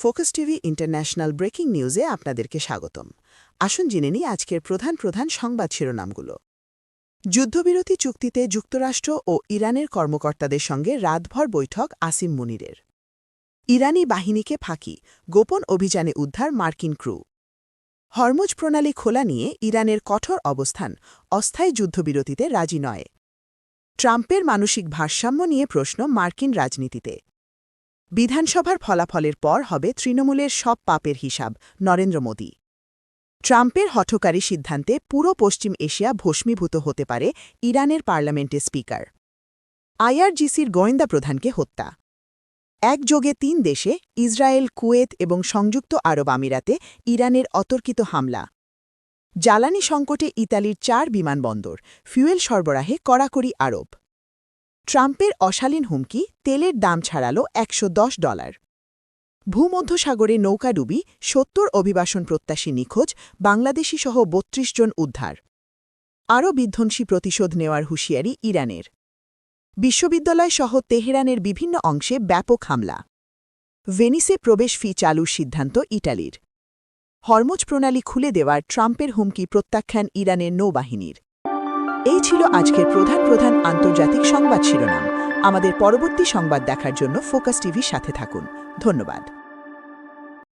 Focus TV international breaking নিউজে আপনাদেরকে স্বাগতম। আসুন জেনে নিই আজকের প্রধান সংবাদ শিরোনামগুলো। যুদ্ধবিরতি চুক্তিতে যুক্তরাষ্ট্র ও ইরানের কর্মকর্তাদের সঙ্গে রাতভর বৈঠক আসিম মুনিরের। ইরানি বাহিনীকে ফাঁকি, গোপন অভিযানে উদ্ধার মার্কিন ক্রু। হরমুজ প্রণালী খোলা নিয়ে ইরানের কঠোর অবস্থান, অস্থায়ী যুদ্ধবিরতিতে রাজি নয়। ট্রাম্পের মানসিক ভারসাম্য নিয়ে প্রশ্ন মার্কিন রাজনীতিতে। বিধানসভার ফলাফলের পর হবে তৃণমূলের সব পাপের হিসাব, নরেন্দ্র মোদী। ট্রাম্পের হঠকারী সিদ্ধান্তে পুরো পশ্চিম এশিয়া ভস্মীভূত হতে পারে, ইরানের পার্লামেন্টের স্পিকার। আইআরজিসির গোয়েন্দা প্রধানকে হত্যা। একযোগে ৩ দেশে, ইসরায়েল, কুয়েত এবং সংযুক্ত আরব আমিরাতে ইরানের অতর্কিত হামলা। জ্বালানি সংকটে ইতালির ৪ বিমানবন্দর, ফুয়েল সরবরাহে কড়াকড়ি আরোপ। ট্রাম্পের অশালীন হুমকি, তেলের দাম ছাড়াল $১১০। ভূমধ্যসাগরে নৌকাডুবি, ৭০ অভিবাসন প্রত্যাশী নিখোঁজ, বাংলাদেশিসহ ৩২ জন উদ্ধার। আরও বিধ্বংসী প্রতিশোধ নেওয়ার হুঁশিয়ারি ইরানের। বিশ্ববিদ্যালয়সহ তেহরানের বিভিন্ন অংশে ব্যাপক হামলা। ভেনিসে প্রবেশ ফি চালুর সিদ্ধান্ত ইটালির। হরমুজ প্রণালী খুলে দেওয়ার ট্রাম্পের হুমকি প্রত্যাখ্যান ইরানের নৌবাহিনীর। এই ছিল আজকের প্রধান আন্তর্জাতিক সংবাদ শিরোনাম। আমাদের পরবর্তী সংবাদ দেখার জন্য ফোকাস টিভির সাথে থাকুন। ধন্যবাদ।